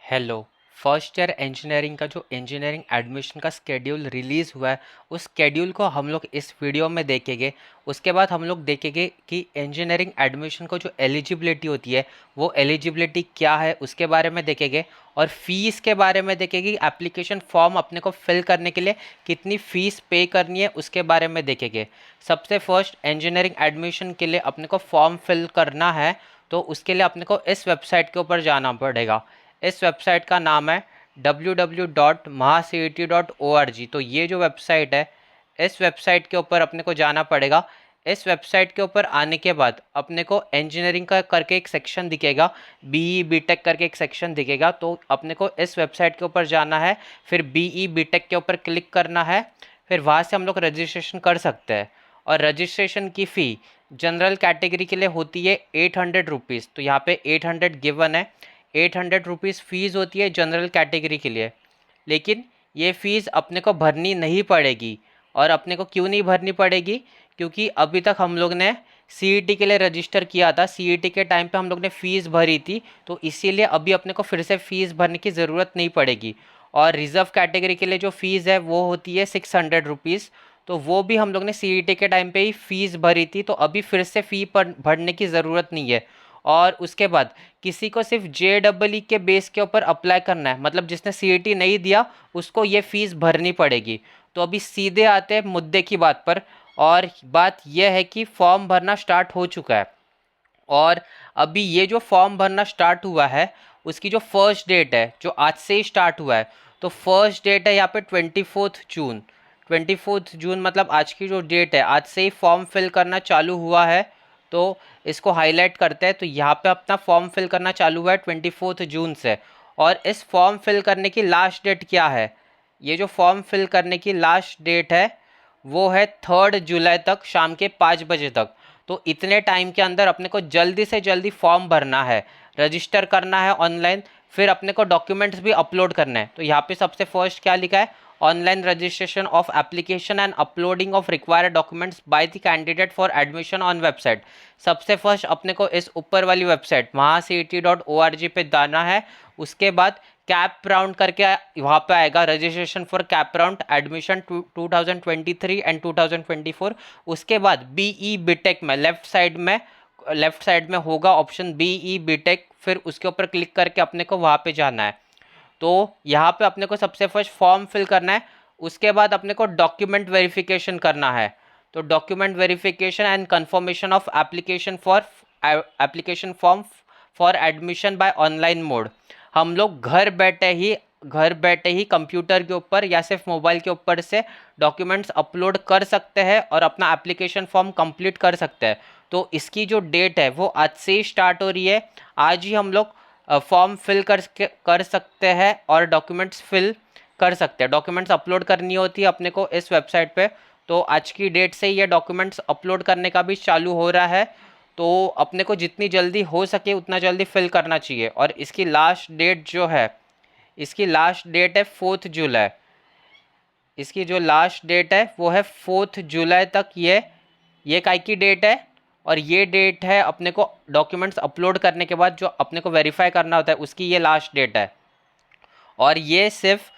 Hello. First year engineering का जो engineering admission का स्केड्यूल रिलीज़ हुआ है, उस स्केड्यूल को हम लोग इस वीडियो में देखेंगे। उसके बाद हम लोग देखेंगे कि इंजीनियरिंग एडमिशन को जो एलिजिबिलिटी होती है वो एलिजिबिलिटी क्या है, उसके बारे में देखेंगे। और फीस के बारे में देखेंगे कि एप्लीकेशन फॉर्म अपने को फिल करने के लिए कितनी फ़ीस पे करनी है, उसके बारे में देखेंगे। सबसे फर्स्ट इंजीनियरिंग एडमिशन के लिए अपने को फॉर्म फिल करना है, तो उसके लिए अपने को इस वेबसाइट के ऊपर जाना पड़ेगा। इस वेबसाइट का नाम है www.mahacet.org। तो ये जो वेबसाइट है, इस वेबसाइट के ऊपर अपने को जाना पड़ेगा। इस वेबसाइट के ऊपर आने के बाद अपने को इंजीनियरिंग का करके एक सेक्शन दिखेगा, बीई बीटेक करके एक सेक्शन दिखेगा। तो अपने को इस वेबसाइट के ऊपर जाना है, फिर बीई बीटेक के ऊपर क्लिक करना है। फिर वहाँ से हम लोग रजिस्ट्रेशन कर सकते हैं। और रजिस्ट्रेशन की फ़ी जनरल कैटेगरी के लिए होती है 800 रुपीज़। तो यहाँ पे 800 गिवन है। 800 रुपीज़ फ़ीस होती है जनरल कैटेगरी के लिए। लेकिन ये फ़ीस अपने को भरनी नहीं पड़ेगी। और अपने को क्यों नहीं भरनी पड़ेगी? क्योंकि अभी तक हम लोग ने सीईटी के लिए रजिस्टर किया था, सीईटी के टाइम पे हम लोग ने फ़ीस भरी थी, तो इसीलिए अभी अपने को फिर से फ़ीस भरने की ज़रूरत नहीं पड़ेगी। और रिज़र्व कैटेगरी के लिए जो फ़ीस है वो होती है 600 रुपीज़। तो वो भी हम लोग ने सीईटी के टाइम पे ही फ़ीस भरी थी, तो अभी फिर से फ़ी पर भरने की ज़रूरत नहीं है। और उसके बाद किसी को सिर्फ JEE के बेस के ऊपर अप्लाई करना है, मतलब जिसने सीईटी नहीं दिया उसको ये फ़ीस भरनी पड़ेगी। तो अभी सीधे आते हैं मुद्दे की बात पर। और बात यह है कि फॉर्म भरना स्टार्ट हो चुका है। और अभी ये जो फॉर्म भरना स्टार्ट हुआ है, उसकी जो फर्स्ट डेट है, जो आज से ही स्टार्ट हुआ है, तो फर्स्ट डेट है यहाँ पे 24 जून। 24 जून मतलब आज की जो डेट है, आज से ही फॉर्म फिल करना चालू हुआ है। तो इसको हाईलाइट करते हैं। तो यहाँ पे अपना फॉर्म फिल करना चालू हुआ है 24 जून से। और इस फॉर्म फिल करने की लास्ट डेट क्या है? ये जो फॉर्म फिल करने की लास्ट डेट है वो है 3 जुलाई तक, शाम के 5 बजे तक। तो इतने टाइम के अंदर अपने को जल्दी से जल्दी फॉर्म भरना है, रजिस्टर करना है ऑनलाइन। फिर अपने को डॉक्यूमेंट्स भी अपलोड करना है। तो यहाँ पे सबसे फर्स्ट क्या लिखा है? Online registration of application and uploading of required documents by the candidate for admission on website. सबसे फर्स्ट अपने को इस ऊपर वाली वेबसाइट mahacet.org पे जाना है। उसके बाद कैप राउंड करके वहाँ पे आएगा, registration for cap round admission 2023 and 2024। उसके बाद बीई बीटेक में लेफ्ट साइड में होगा ऑप्शन बीई बीटेक। फिर उसके ऊपर क्लिक करके अपने को वहाँ पे जाना है। तो यहाँ पे अपने को सबसे फर्स्ट फॉर्म फिल करना है। उसके बाद अपने को डॉक्यूमेंट वेरिफिकेशन करना है। तो document verification and confirmation of application form for admission by online mode. हम लोग घर बैठे ही कंप्यूटर के ऊपर या सिर्फ मोबाइल के ऊपर से डॉक्यूमेंट्स अपलोड कर सकते हैं और अपना एप्लीकेशन फॉर्म कंप्लीट कर सकते हैं। तो इसकी जो डेट है वो आज से ही स्टार्ट हो रही है। आज ही हम लोग फॉर्म फिल कर सकते हैं और डॉक्यूमेंट्स फिल कर सकते हैं। डॉक्यूमेंट्स अपलोड करनी होती है अपने को इस वेबसाइट पे। तो आज की डेट से ये डॉक्यूमेंट्स अपलोड करने का भी चालू हो रहा है। तो अपने को जितनी जल्दी हो सके उतना जल्दी फिल करना चाहिए। और इसकी लास्ट डेट जो है, इसकी लास्ट डेट है 4 जुलाई। इसकी जो लास्ट डेट है वो है 4 जुलाई तक। ये काय की डेट है? और ये डेट है अपने को डॉक्यूमेंट्स अपलोड करने के बाद जो अपने को वेरीफाई करना होता है, उसकी ये लास्ट डेट है। और ये सिर्फ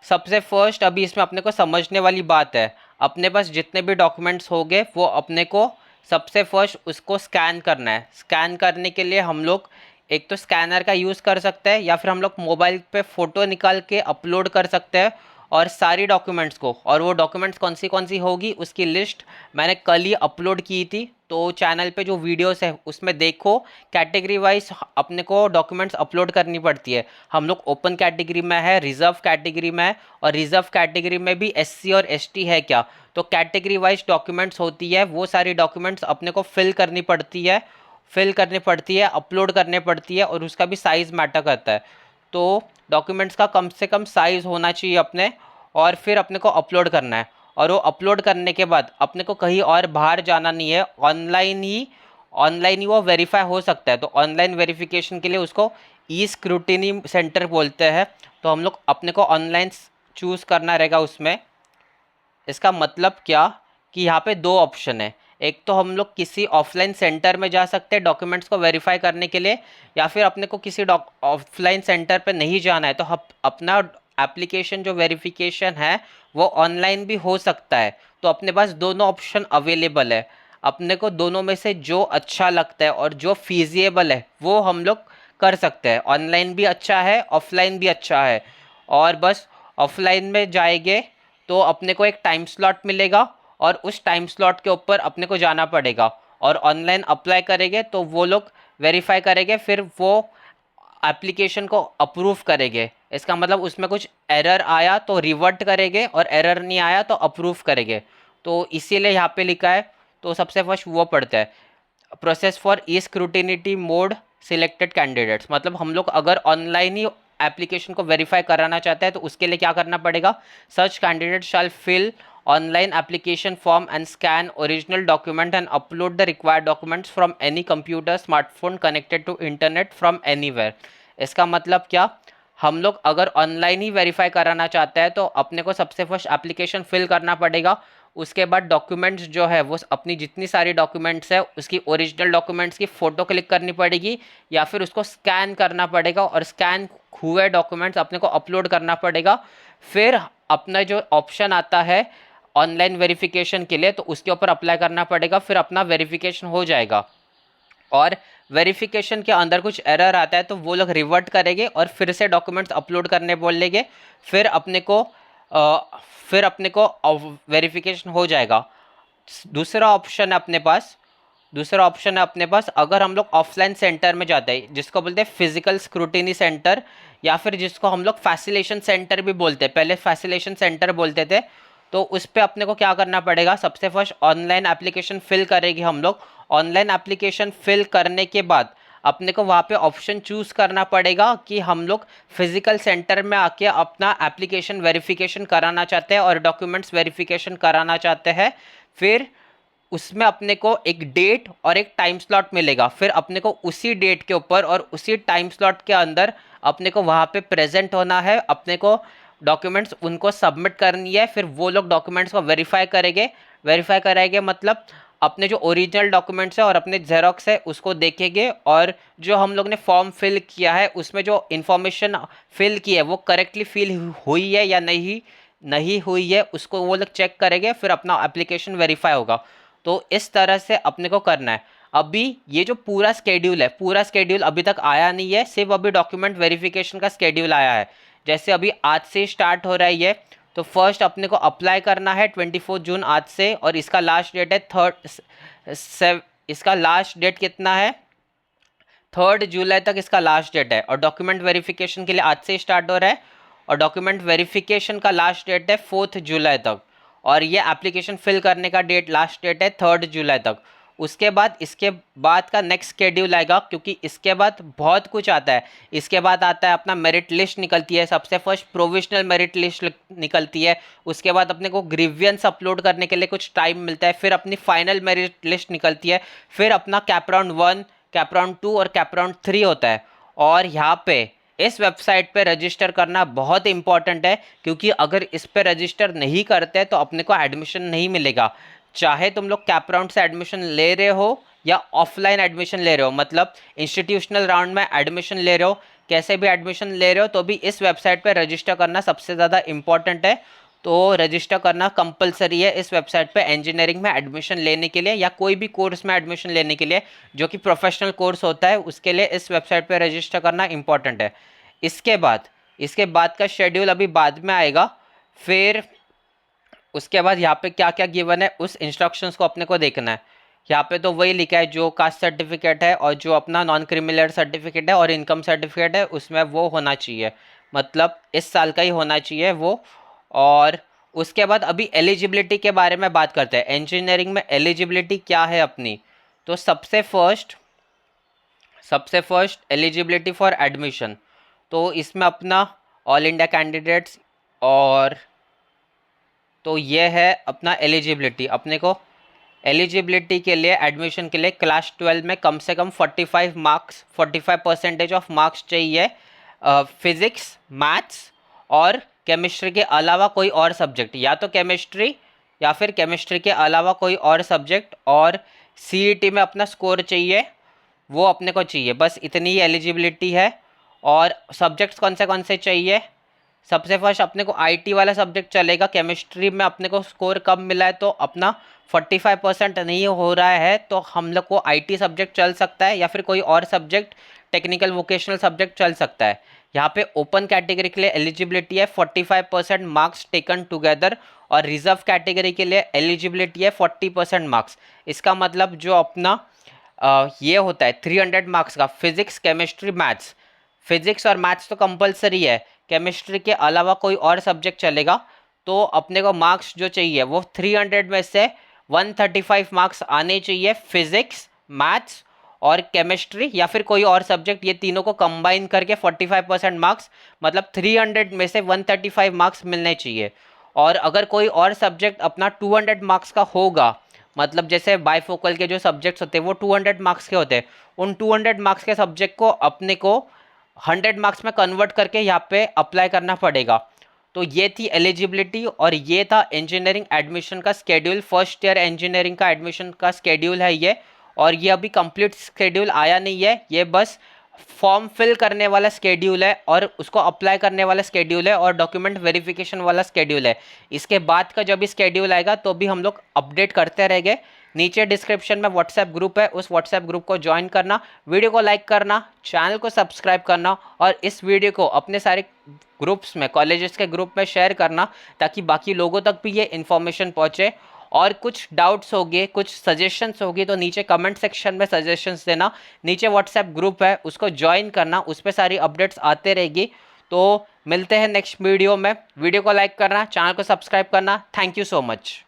सबसे फर्स्ट अभी इसमें अपने को समझने वाली बात है, अपने पास जितने भी डॉक्यूमेंट्स होंगे वो अपने को सबसे फर्स्ट उसको स्कैन करना है। स्कैन करने के लिए हम लोग एक तो स्कैनर का यूज़ कर सकते हैं, या फिर हम लोग मोबाइल पे फ़ोटो निकाल के अपलोड कर सकते हैं और सारी डॉक्यूमेंट्स को। और वो डॉक्यूमेंट्स कौन सी होगी उसकी लिस्ट मैंने कल ही अपलोड की थी। तो चैनल पे जो वीडियोस है उसमें देखो, कैटेगरी वाइज अपने को डॉक्यूमेंट्स अपलोड करनी पड़ती है। हम लोग ओपन कैटेगरी में है, रिजर्व कैटेगरी में है, और रिजर्व कैटेगरी में भी SC और ST है क्या। तो कैटेगरी वाइज डॉक्यूमेंट्स होती है, वो सारी डॉक्यूमेंट्स अपने को फिल करनी पड़ती है, अपलोड करने पड़ती है, और उसका भी साइज़ मैटर करता है। तो डॉक्यूमेंट्स का कम से कम साइज़ होना चाहिए अपने, और फिर अपने को अपलोड करना है। और वो अपलोड करने के बाद अपने को कहीं और बाहर जाना नहीं है, ऑनलाइन ही वो वेरीफाई हो सकता है। तो ऑनलाइन वेरिफिकेशन के लिए उसको ई स्क्रूटिनी सेंटर बोलते हैं। तो हम लोग अपने को ऑनलाइन चूज़ करना रहेगा उसमें। इसका मतलब क्या कि यहाँ पे दो ऑप्शन है। एक तो हम लोग किसी ऑफलाइन सेंटर में जा सकते हैं डॉक्यूमेंट्स को वेरीफाई करने के लिए, या फिर अपने को किसी ऑफलाइन सेंटर पे नहीं जाना है तो हम अपना एप्लीकेशन जो वेरिफिकेशन है वो ऑनलाइन भी हो सकता है। तो अपने पास दोनों ऑप्शन अवेलेबल है, अपने को दोनों में से जो अच्छा लगता है और जो फीजिएबल है वो हम लोग कर सकते हैं। ऑनलाइन भी अच्छा है, ऑफलाइन भी अच्छा है। और बस ऑफलाइन में जाएंगे तो अपने को एक टाइम स्लॉट मिलेगा और उस टाइम स्लॉट के ऊपर अपने को जाना पड़ेगा, और ऑनलाइन अप्लाई करेंगे तो वो लोग वेरीफाई करेंगे, फिर वो एप्लीकेशन को अप्रूव करेंगे। इसका मतलब उसमें कुछ एरर आया तो रिवर्ट करेंगे और एरर नहीं आया तो अप्रूव करेंगे। तो इसीलिए यहाँ पे लिखा है, तो सबसे फर्स्ट वो पढ़ते हैं, process for e scrutiny mode selected candidates. मतलब हम लोग अगर ऑनलाइन ही एप्लीकेशन को वेरीफाई कराना चाहते हैं तो उसके लिए क्या करना पड़ेगा, such candidate shall fill online application form and scan original document and upload the required documents from any computer smartphone connected to internet from anywhere. इसका मतलब क्या, हम लोग अगर ऑनलाइन ही वेरीफाई कराना चाहते हैं तो अपने को सबसे फर्स्ट एप्लीकेशन फिल करना पड़ेगा, उसके बाद डॉक्यूमेंट्स जो है वो अपनी जितनी सारी डॉक्यूमेंट्स है उसकी ओरिजिनल डॉक्यूमेंट्स की फ़ोटो क्लिक करनी पड़ेगी, या फिर उसको स्कैन करना पड़ेगा और स्कैन हुए डॉक्यूमेंट्स अपने को अपलोड करना पड़ेगा। फिर अपना जो ऑप्शन आता है ऑनलाइन वेरिफिकेशन के लिए तो उसके ऊपर अप्लाई करना पड़ेगा, फिर अपना वेरिफिकेशन हो जाएगा। और वेरिफिकेशन के अंदर कुछ एरर आता है तो वो लोग रिवर्ट करेंगे और फिर से डॉक्यूमेंट्स अपलोड करने बोलेंगे, फिर अपने को अ, फिर अपने को वेरिफिकेशन हो जाएगा। दूसरा ऑप्शन है अपने पास, दूसरा ऑप्शन है अपने पास, अगर हम लोग ऑफलाइन सेंटर में जाते हैं जिसको बोलते हैं फिजिकल स्क्रूटिनी सेंटर, या फिर जिसको हम लोग फैसिलेशन सेंटर भी बोलते हैं, पहले फैसिलेशन सेंटर बोलते थे। तो उस पर अपने को क्या करना पड़ेगा, सबसे फर्स्ट ऑनलाइन एप्लीकेशन फिल करेगी हम लोग। ऑनलाइन एप्लीकेशन फिल करने के बाद अपने को वहाँ पे ऑप्शन चूज़ करना पड़ेगा कि हम लोग फिजिकल सेंटर में आके अपना एप्लीकेशन वेरिफिकेशन कराना चाहते हैं और डॉक्यूमेंट्स वेरिफिकेशन कराना चाहते हैं। फिर उसमें अपने को एक डेट और एक टाइम स्लॉट मिलेगा, फिर अपने को उसी डेट के ऊपर और उसी टाइम स्लॉट के अंदर अपने को वहाँ पे प्रेजेंट होना है, अपने को डॉक्यूमेंट्स उनको सबमिट करनी है, फिर वो लोग डॉक्यूमेंट्स को वेरीफाई करेंगे। वेरीफाई कराएंगे मतलब अपने जो ओरिजिनल डॉक्यूमेंट्स है और अपने जेरोक्स है उसको देखेंगे, और जो हम लोग ने फॉर्म फिल किया है उसमें जो इन्फॉर्मेशन फिल की है वो करेक्टली फिल हुई है या नहीं नहीं हुई है उसको वो लोग चेक करेंगे, फिर अपना एप्लीकेशन वेरीफाई होगा। तो इस तरह से अपने को करना है। अभी ये जो पूरा स्केड्यूल है, पूरा स्केड्यूल अभी तक आया नहीं है, सिर्फ अभी डॉक्यूमेंट वेरिफिकेशन का स्केड्यूल आया है। जैसे अभी आज से स्टार्ट हो रहा है ये, तो फर्स्ट अपने को अप्लाई करना है 24 जून आज से, और इसका लास्ट डेट है इसका लास्ट डेट कितना है, 3 जुलाई तक इसका लास्ट डेट है। और डॉक्यूमेंट वेरिफिकेशन के लिए आज से स्टार्ट हो रहा है, और डॉक्यूमेंट वेरिफिकेशन का लास्ट डेट है 4 जुलाई तक, और ये एप्लीकेशन फिल करने का डेट लास्ट डेट है 3 जुलाई तक। उसके बाद इसके बाद का नेक्स्ट शेड्यूल आएगा, क्योंकि इसके बाद बहुत कुछ आता है। इसके बाद आता है अपना मेरिट लिस्ट निकलती है, सबसे फर्स्ट प्रोविजनल मेरिट लिस्ट निकलती है, उसके बाद अपने को ग्रीवियंस अपलोड करने के लिए कुछ टाइम मिलता है, फिर अपनी फाइनल मेरिट लिस्ट निकलती है, फिर अपना कैप राउंड 1, कैप राउंड 2 और कैप राउंड 3 होता है। और यहाँ पे इस वेबसाइट पे रजिस्टर करना बहुत इंपॉर्टेंट है, क्योंकि अगर इस पे रजिस्टर नहीं करते तो अपने को एडमिशन नहीं मिलेगा। चाहे तुम लोग कैप राउंड से एडमिशन ले रहे हो या ऑफलाइन एडमिशन ले रहे हो, मतलब इंस्टीट्यूशनल राउंड में एडमिशन ले रहे हो, कैसे भी एडमिशन ले रहे हो, तो भी इस वेबसाइट पे रजिस्टर करना सबसे ज़्यादा इंपॉर्टेंट है। तो रजिस्टर करना कंपलसरी है इस वेबसाइट पे इंजीनियरिंग में एडमिशन लेने के लिए, या कोई भी कोर्स में एडमिशन लेने के लिए जो कि प्रोफेशनल कोर्स होता है, उसके लिए इस वेबसाइट पे रजिस्टर करना इंपॉर्टेंट है। इसके बाद का शेड्यूल अभी बाद में आएगा। फिर उसके बाद यहाँ पे क्या क्या गिवन है उस इंस्ट्रक्शंस को अपने को देखना है। यहाँ पे तो वही लिखा है जो कास्ट सर्टिफिकेट है और जो अपना नॉन क्रिमिनल सर्टिफिकेट है और इनकम सर्टिफिकेट है उसमें वो होना चाहिए, मतलब इस साल का ही होना चाहिए वो। और उसके बाद अभी एलिजिबिलिटी के बारे में बात करते हैं, इंजीनियरिंग में एलिजिबिलिटी क्या है अपनी। तो सबसे फर्स्ट एलिजिबिलिटी फॉर एडमिशन, तो इसमें अपना ऑल इंडिया कैंडिडेट्स, और तो ये है अपना एलिजिबिलिटी। अपने को एलिजिबिलिटी के लिए एडमिशन के लिए क्लास 12 में कम से कम 45 मार्क्स 45% ऑफ मार्क्स चाहिए, फिज़िक्स मैथ्स और केमिस्ट्री के अलावा कोई और सब्जेक्ट, या तो केमिस्ट्री या फिर केमिस्ट्री के अलावा कोई और सब्जेक्ट, और सीईटी में अपना स्कोर चाहिए वो अपने को चाहिए, बस इतनी ही एलिजिबिलिटी है। और सब्जेक्ट्स कौन से चाहिए, सबसे फर्स्ट अपने को आईटी वाला सब्जेक्ट चलेगा। केमिस्ट्री में अपने को स्कोर कम मिला है तो अपना 45% नहीं हो रहा है तो हम लोग को आईटी सब्जेक्ट चल सकता है, या फिर कोई और सब्जेक्ट टेक्निकल वोकेशनल सब्जेक्ट चल सकता है। यहाँ पे ओपन कैटेगरी के लिए एलिजिबिलिटी है 45% मार्क्स टेकन टुगेदर, और रिजर्व कैटेगरी के लिए एलिजिबिलिटी है 40% मार्क्स। इसका मतलब जो अपना ये होता है 300 मार्क्स का फिजिक्स केमिस्ट्री मैथ्स, फिजिक्स और मैथ्स तो कंपलसरी है, केमिस्ट्री के अलावा कोई और सब्जेक्ट चलेगा। तो अपने को मार्क्स जो चाहिए वो 300 में से 135 मार्क्स आने चाहिए फिजिक्स, मैथ्स और केमिस्ट्री, या फिर कोई और सब्जेक्ट, ये तीनों को कंबाइन करके 45% मार्क्स, मतलब 300 में से 135 मार्क्स मिलने चाहिए। और अगर कोई और सब्जेक्ट अपना 200 मार्क्स का होगा, मतलब जैसे बायफोकल के जो सब्जेक्ट्स होते हैं वो 200 मार्क्स के होते हैं, उन 200 मार्क्स के सब्जेक्ट को अपने को 100 मार्क्स में कन्वर्ट करके यहाँ पे अप्लाई करना पड़ेगा। तो ये थी एलिजिबिलिटी, और ये था इंजीनियरिंग एडमिशन का स्केड्यूल। फर्स्ट ईयर इंजीनियरिंग का एडमिशन का स्केड्यूल है ये, और ये अभी कंप्लीट स्केड्यूल आया नहीं है, ये बस फॉर्म फिल करने वाला स्केड्यूल है और उसको अप्लाई करने वाला स्केड्यूल है और डॉक्यूमेंट वेरिफिकेशन वाला स्केड्यूल है। इसके बाद का जब भी स्केड्यूल आएगा तो भी हम लोग अपडेट करते रहेंगे। नीचे डिस्क्रिप्शन में व्हाट्सएप ग्रुप है, उस व्हाट्सएप ग्रुप को ज्वाइन करना, वीडियो को लाइक करना, चैनल को सब्सक्राइब करना, और इस वीडियो को अपने सारे ग्रुप्स में, कॉलेजेस के ग्रुप में शेयर करना, ताकि बाकी लोगों तक भी ये इन्फॉर्मेशन पहुँचे। और कुछ डाउट्स होंगे, कुछ सजेशंस होगी तो नीचे कमेंट सेक्शन में सजेशंस देना। नीचे व्हाट्सएप ग्रुप है, उसको ज्वाइन करना, उस पर सारी अपडेट्स आते रहेगी। तो मिलते हैं नेक्स्ट वीडियो में। वीडियो को लाइक करना, चैनल को सब्सक्राइब करना। Thank you so much.